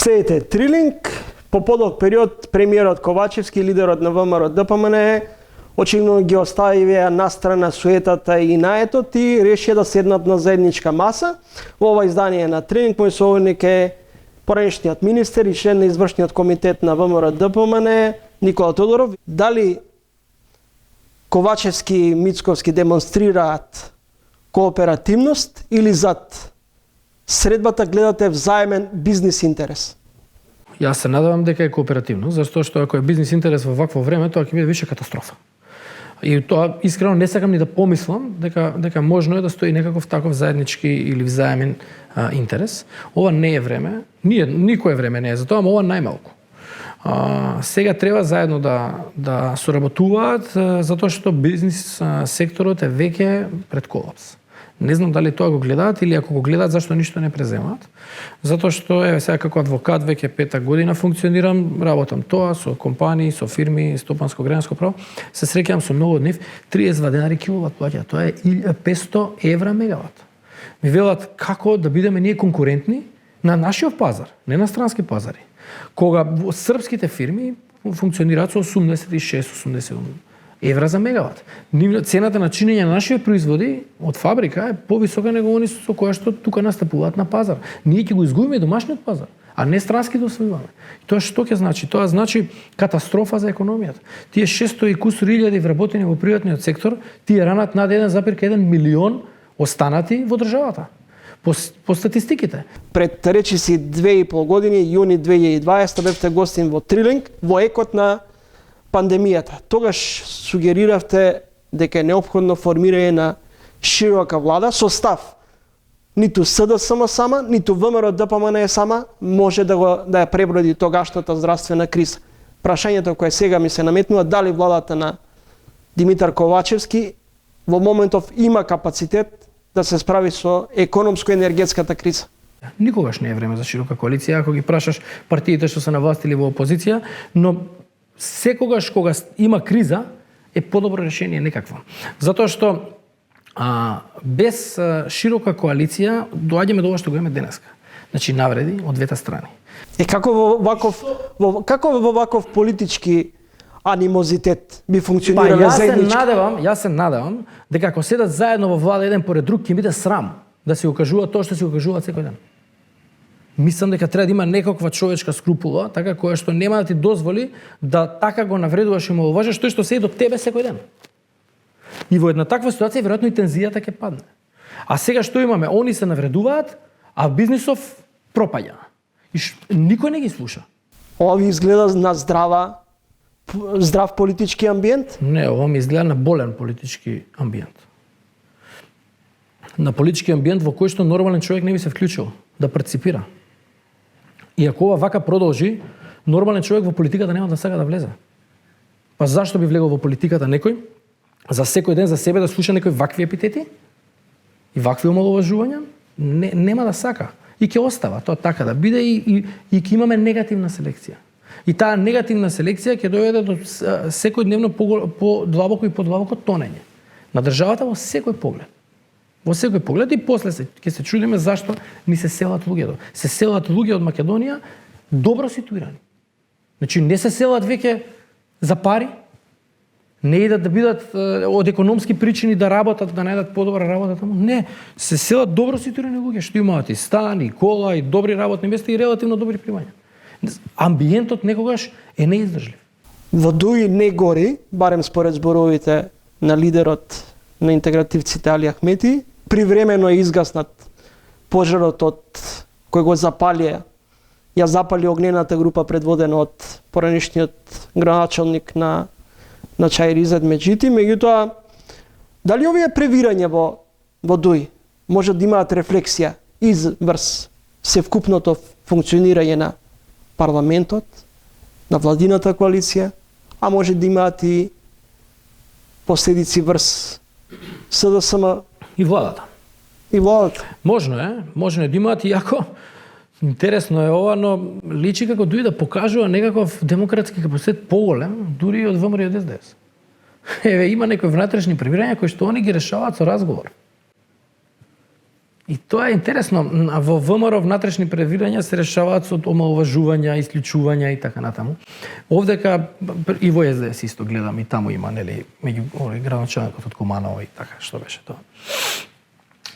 Следите, Трилинг, по подолг период премиерот Ковачевски, лидерот на ВМРО ДПМН, очевидно ги оставивија настрана суетата и наетот и решија да седнат на заедничка маса. Во ова издание на Трилинг мој советник е поранешниот министер и член на извршниот комитет на ВМРО ДПМН Никола Тодоров. Дали Ковачевски и Мицковски демонстрираат кооперативност или зад средбата гледате взаемен бизнис интерес? Јас се надевам дека е кооперативно, зашто што ако е бизнис интерес во вакво време, тоа ќе биде више катастрофа. И тоа искрено не сакам ни да помислам дека можно е да стои некаков таков заеднички или взаемен интерес. Ова не е време, никое време не е за тоа, ама ова најмалку. Сега треба заедно да соработуваат, затоа што бизнис секторот е веќе пред колапс. Не знам дали тоа го гледаат или ако го гледаат зашто ништо не преземаат. Затоа што сега како адвокат веќе 5-та година функционирам, работам тоа со компании, со фирми, стопанско граѓанско право. Се среќавам со многу од нив, 32 денари киловат плаќа, тоа е 500 евра мегават. Ми велат како да бидеме ние конкурентни на нашиот пазар, не на странски пазари. Кога српските фирми функционираат со 86-87 евра за мегават. Цената на чинење на нашите производи од фабрика е повисока него они со која што тука настапуваат на пазар. Ние ќе го изгубиме домашниот пазар, а не странски да освојуваме. Тоа што ќе значи? Тоа значи катастрофа за економијата. Тие 600 и кусур илјади вработени во приватниот сектор, тие ранат над 1,1 милион останати во државата. По статистиките. Пред речиси 2,5 години, јуни 2020, бевте гостин во Трилинг, во екот на пандемијата. Тогаш сугериравте дека е неопходно формирање на широка влада со став. Ниту СДСМ сама, ниту ВМРО ДПМН сама може да ја преброди тогашната здравствена криза. Прашањето кое сега ми се наметнува, дали владата на Димитар Ковачевски во моментов има капацитет да се справи со економско-енергетската криза? Никогаш не е време за широка коалиција, ако ги прашаш партиите што се на власт или во опозиција, но секогаш кога има криза е подобро решение некакво. Затоа што без широка коалиција доаѓаме до ова што го имаме денеска. Значи навреди од двете страни. Како во ваков политички анимозитет би функционирале заеднички? Јас се надевам дека ако седат заедно во влада еден поред друг, ќе биде срам да се окажуваат тоа што се окажуваат секој ден. Мислам дека треба да има некаква човечка скрупула, така која што нема да ти дозволи да така го навредуваш и омаловажаш тој што седи до тебе секој ден. И во една таква ситуација веројатно и тензијата ќе падне. А сега што имаме? Они се навредуваат, а бизнисов пропаѓа. И никој не ги слуша. Ова ви изгледа на здрав политички амбиент? Не, ова ми изгледа на болен политички амбиент. На политички амбиент во кој што нормален човек не би се вклучил да парципира. И ако ова вака продолжи, нормален човек во политиката нема да сака да влезе. Па зашто би влегол во политиката некој за секој ден за себе да слуша некои вакви епитети и вакви омаловажувања? Нема да сака. И ќе остава тоа така да биде и ќе имаме негативна селекција. И таа негативна селекција ќе доведе до секојдневно подлабоко и подлабоко тонење на државата во секој поглед. Во секој поглед и после ќе се чудиме зашто ни се селат луѓето. Се селат луѓе од Македонија добро ситуирани. Значи не се селат веќе за пари, не идат да бидат од економски причини да работат, да најдат подобра работа таму. Не, се селат добро ситуирани луѓе што имаат и стан, и кола, и добри работни места и релативно добри примања. Амбиентот некогаш е неиздржлив. Во Дуи не гори, барем според зборовите на лидерот на интегративците Али Ахмети, привремено е изгаснат пожарот од кој го ја запали огнената група предводена од поранешниот градоначалник на Чаир Изет Меджити. Меѓутоа, дали овие превирања во Дуи може да имаат рефлексија изврз севкупното функционирање на парламентот, на владината коалиција, а може да имаат и последици врз СДСМ и владата. И владата. Можно е да имаат, иако интересно е ова, но личи како Дуи да покажува некаков демократски капацитет поголем, дури и од ВМРО и од СДС. Има некои внатрешни превирања кои што они ги решаваат со разговор. И тоа е интересно. Во ВМРО внатрешни превирања се решаваат со омаловажувања, исклучувања и така натаму. Овдека и во СДС исто гледам и таму има, нели, меѓу градоначалникот од Куманово и така, што беше тоа.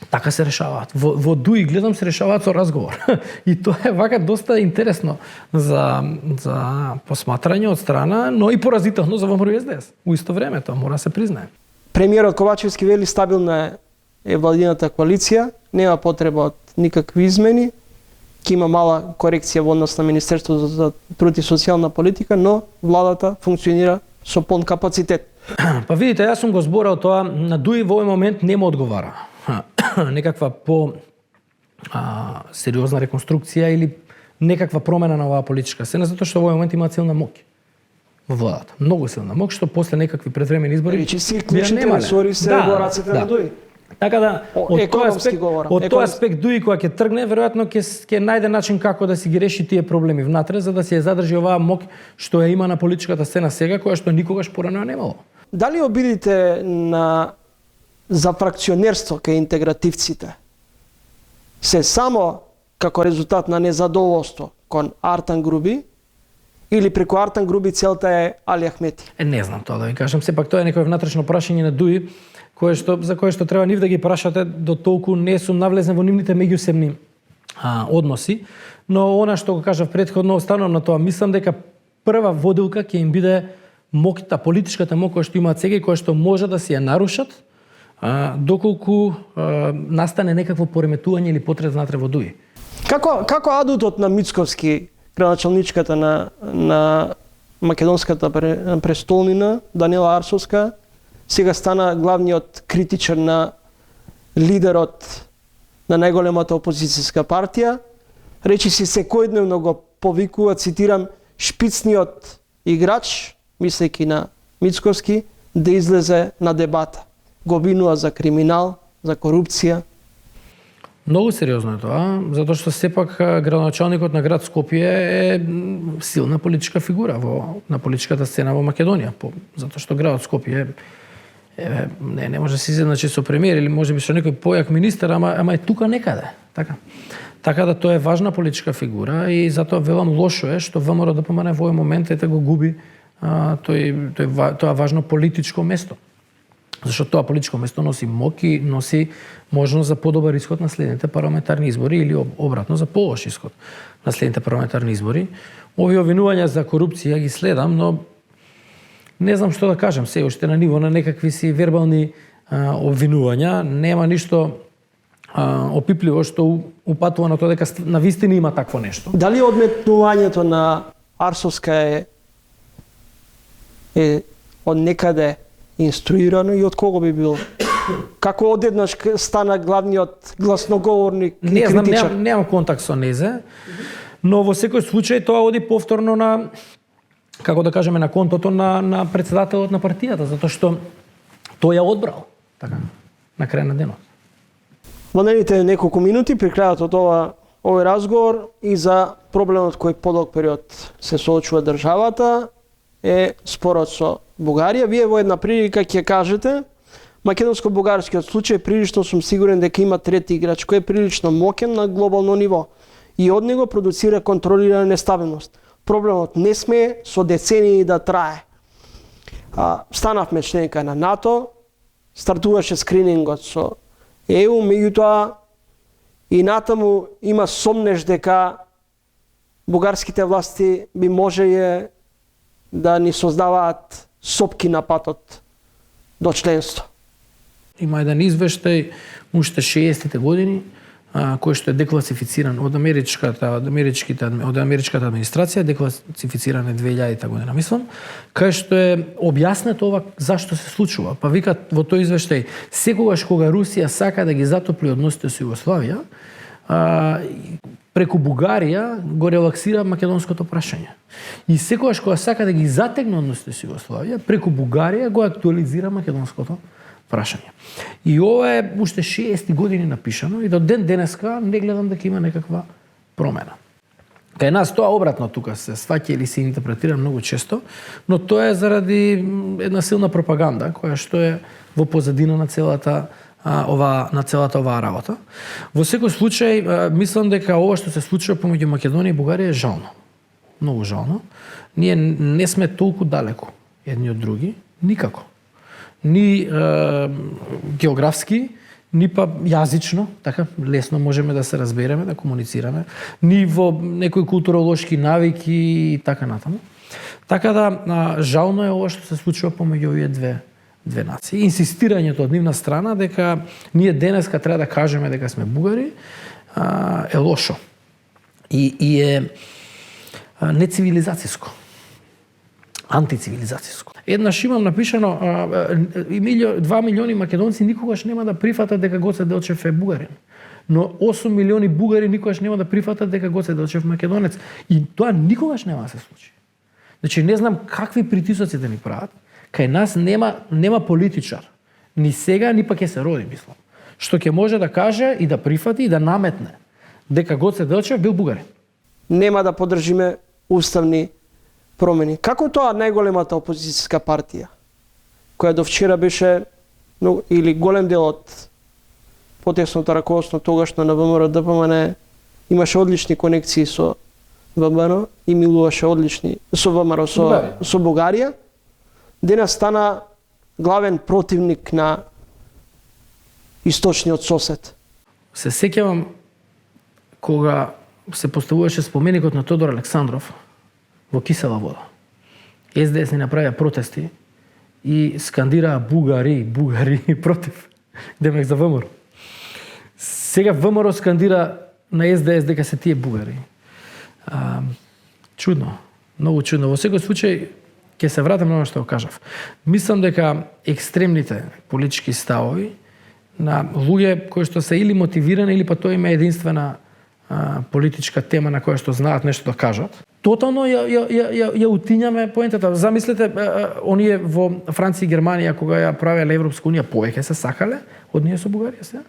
Така се решаваат. Во ДУИ гледам се решаваат со разговор. И тоа е вака доста интересно за посматрање од страна, но и поразително за ВМРО и СДС. У исто време, тоа мора да се признае. Премиерот Ковачевски вели стабилна е владината коалиција, нема потреба од никакви измени, ќе има мала корекција во однос на Министерството за труд и социјална политика, но владата функционира со полн капацитет. Па видите, јас сум го зборал тоа, на ДУИ во овој момент нема одговара. Некаква сериозна реконструкција или некаква промена на оваа политичка сцена, затоа што во овој момент има силна моќ во владата. Многу силна моќ, што после некакви предвремени избори Речи си клучните ресори се во рацете на ДУИ. Така да, од тој аспект ДУИ која ќе тргне, веројатно ќе најде начин како да си ги реши тие проблеми внатре, за да се задржи оваа моќ што ја има на политичката сцена сега, која што никогаш порано ја немало. Дали обидите за фракционерство кај интегративците се само како резултат на незадоволство кон Артан Груби или преку Артан Груби целта е Али Ахмети? Не знам тоа да ви кажам, сепак тоа е некој внатрешно прашање на ДУИ за кое што треба нив да ги прашате, до толку не сум навлезен во нивните меѓусебни односи, но она што го кажав претходно, останувам на тоа, мислам дека прва водилка ќе им биде моќта, политичката моќ која што имаат сега и која што може да си ја нарушат, доколку настане некакво пореметување или потрес внатре во ДУИ. Како адутот на Мицковски, градоначалничката на македонската престолнина, Даниела Арсовска, сега стана главниот критичар на лидерот на најголемата опозицијска партија, речи си секојдневно го повикува, цитирам, шпицниот играч, мислејќи на Мицковски, да излезе на дебата. Го обвинува за криминал, за корупција. Многу сериозно е тоа, затоа што сепак градоначалникот на град Скопје е силна политичка фигура на политичката сцена во Македонија, затоа што градот Скопје не може да се изедначи со премиер или можеби со некој појак министер, ама е тука некаде. Така да тоа е важна политичка фигура и затоа велам лошо е што ВМРО ДПМН во овој момент го губи тоа важно политичко место. Зашто тоа политичко место носи моќ и носи можност за подобар исход на следните парламентарни избори или обратно за полош исход на следните парламентарни избори. Овие обвинувања за корупција ги следам, но не знам што да кажам, се уште на ниво на некакви си вербални обвинувања, нема ништо опипливо што упатува на тоа дека на вистина има такво нешто. Дали одметнувањето на Арсовска е од некаде инструирано и од кого би бил? Како одеднаш стана главниот гласноговорник и критичар? Немам контакт со незе, но во секој случај тоа оди повторно на, како да кажеме, на контото на председателот на партијата, затоа што тој ја одбрал, така, на крај на денот. Во наредните неколку минути при крајот од овој разговор и за проблемот кој подолг период се соочува државата е спорот со Бугарија. Вие во една прилика ќе кажете, македонско-бугарскиот случај прилично сум сигурен дека има трети играч кој е прилично моќен на глобално ниво и од него продуцира контролирана нестабилност. Проблемот не смее со децении да трае. Станавме членка на НАТО, стартуваше скринингот со ЕУ, меѓутоа и натаму има сомнеш дека бугарските власти би можеле да ни создаваат сопки на патот до членство. Има еден извештај уште 60-тите години кој што е декласифициран од америчката администрација, декласифициран е 2000 година, мислам, кај што е објаснето ова зашто се случува. Па викат во тој извештај, секогаш кога Русија сака да ги затопли односите со Југославија, преку Бугарија го релаксира македонското прашање. И секогаш кога сака да ги затегне односите со Југославија, преку Бугарија го актуализира македонското прашање. И ова е уште 60 години напишано и до ден денеска не гледам дека има некаква промена. Кај нас тоа обратно тука се сваќа или се интерпретира многу често, но тоа е заради една силна пропаганда која што е во позадина на целата на целата оваа работа. Во секој случај, мислам дека ова што се случува помеѓу Македонија и Бугарија е жално. Многу жално. Ние не сме толку далеку едни од други, никако. Ни географски, ни па јазично, така лесно можеме да се разбереме, да комуницираме, ни во некои културолошки навики и така натаму. Така да жално е ова што се случува помеѓу овие две нации. Инсистирањето од нивна страна дека ние денеска треба да кажеме дека сме бугари е лошо и е нецивилизацијско, антицивилизацијско. Еднаш имам напишано 2 милиони македонци никогаш нема да прифатат дека Гоце Делчев е бугарин. Но 8 милиони бугари никогаш нема да прифатат дека Гоце Делчев македонец. И тоа никогаш нема да се случи. Значи не знам какви притисоци да ни прават. Кај нас нема политичар. Ни сега, ни па ќе се роди, мислам. Што ќе може да каже и да прифати и да наметне дека Гоце Делчев бил бугарин. Нема да поддржиме уставни промени. Како тоа најголемата опозицијска партија, која до вчера беше, или голем дел од потесното раководство тогашно на ВМРО ДПМН имаше одлични конекции со ВМРО и милуваше одлични со ВМРО со Бугарија, денес стана главен противник на источниот сосед. Се сеќавам кога се поставуваше споменикот на Тодор Александров во кисела вода. СДС не направија протести и скандираа бугари против демек за ВМРО. Сега ВМРО скандира на СДС дека се тие бугари. Чудно, многу чудно. Во секој случај ќе се вратам на оно што го кажав. Мислам дека екстремните политички ставови на луѓе кои што се или мотивирани или па тоа има единствена политичка тема на која што знаат нешто да кажат. Тотално ја утињаме поентата. Замислете, оние во Франција и Германија кога ја правеле Европска унија повеќе се сакале од ние со Бугарија се.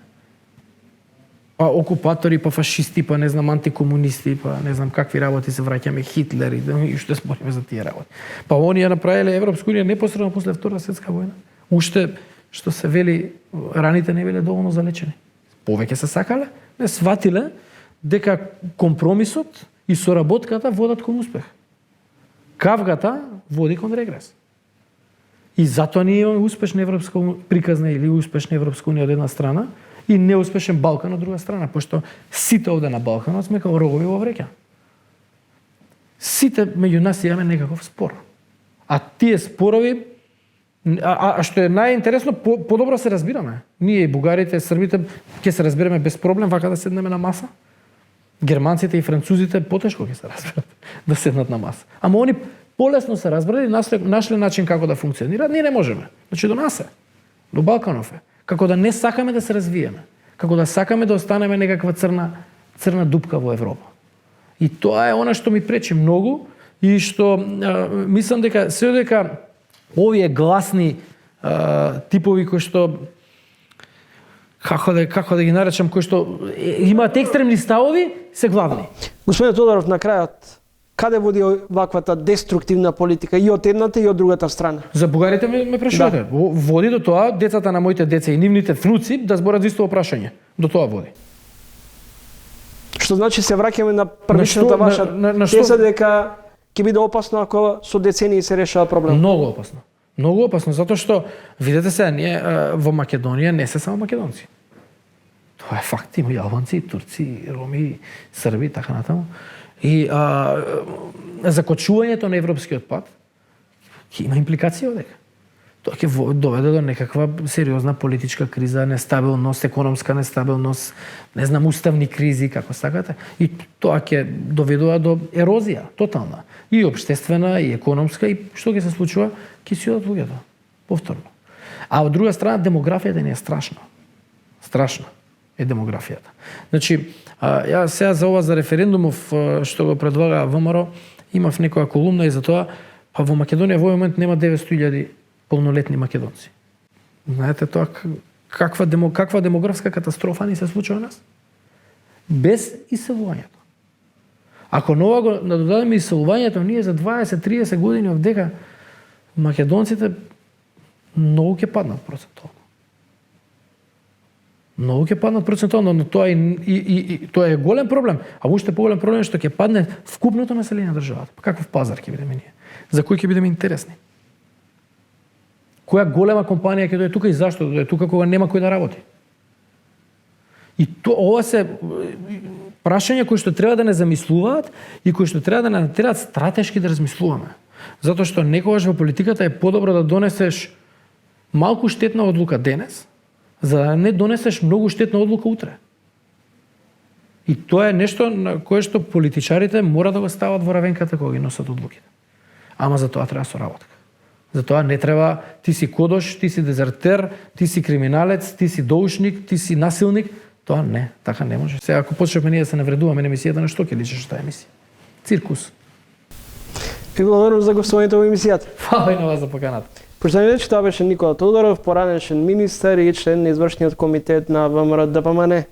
Па окупатори, па фашисти, па не знам антикомунисти, па не знам какви работи се враќаме, Хитлер и што спориме за тие работи. Па оние направиле Европска унија непосредно после Втора светска војна. Уште што се вели раните не биле доволно залечени. Повеќе се сакале, не сватиле дека компромисот и соработката водат кон успех. Кавгата води кон регрес. И затоа ние имаме успешна европска приказна или успешна Европска унија од една страна и неуспешен Балкан од друга страна, пошто сите овде на Балканот сме како рогови во вреќа. Сите меѓу нас имаме некаков спор. А тие спорови, што е најинтересно, подобро се разбираме. Ние и бугарите, србите ќе се разбереме без проблем вака да седнеме на маса. Германците и французите потешко ќе се разберат да седнат на маса. Ама они полесно се разбрали и нашле начин како да функционираат. Ние не можеме. Значи до нас е. До Балканов е. Како да не сакаме да се развиеме. Како да сакаме да останеме некаква црна дупка во Европа. И тоа е она што ми пречи многу и што мислам дека се дека овие гласни типови кои што како да ги наречам, кои што имаат екстремни ставови, се главни. Господин Тодоров, на крајот, каде води ваквата деструктивна политика и од едната и од другата страна? За бугарите ме прашувате. Да. Води до тоа децата на моите деца и нивните внуци да зборат за исто прашање. До тоа води. Што значи се враќаме на првичната ваша теза дека ќе биде опасно ако со децении се решава проблем. Многу опасно. Многу опасно, затоа што видете се, ние во Македонија не се само македонци. Тоа е факт, има и албанци, турци, роми, срби, така натаму. И закочувањето на европскиот пат ќе има импликации одека. Тоа ќе доведе до некаква сериозна политичка криза, нестабилност, економска нестабилност, не знам, уставни кризи, како сакате. И тоа ќе доведува до ерозија, тотална. И општествена, и економска, и што ќе се случува, ќе си одат луѓето, повторно. А од друга страна, демографијата не е страшна. Страшна е демографијата. Значи, ја сега за ова за референдумов што го предлага ВМРО, имав некоја колумна и за тоа, па во Македонија во момент нема 900.000 полнолетни македонци. Знаете тоа каква демографска катастрофа ни се случува нас? Без иселувањето. Ако на ова го надодадеме иселувањето, ние за 20-30 години овдека македонците многу ќе паднат процентуално. Многу ќе паднат процентуално, но тоа и тоа е голем проблем, а уште поголем проблем е што ќе падне вкупното население на државата. Па каков пазар ќе бидеме ние? За кој ќе бидеме интересни? Која голема компанија ќе дојде тука и зашто дојде тука кога нема кој да работи? И ова се прашања кои што треба да не замислуваат и кои што треба да не натераат стратешки да размислуваме. Затоа што некогаш во политиката е подобро да донесеш малку штетна одлука денес, за да не донесеш многу штетна одлука утре. И тоа е нешто на кое што политичарите мора да го стават во равенката кога ги носат одлуките. Ама за тоа треба соработка. За тоа не треба ти си кодош, ти си дезертер, ти си криминалец, ти си доушник, ти си насилник. Тоа не, така не може. Сега ако почнеме ние да се навредуваме на емисијата, на што ќе личеше таа емисија? Циркус. И благодарам за гостувањето во емисијата. Фала и на вас за поканата. Поштаните че тоа беше Никола Тодоров, поранешен министер и член на извршниот комитет на ВМРО ДПМН.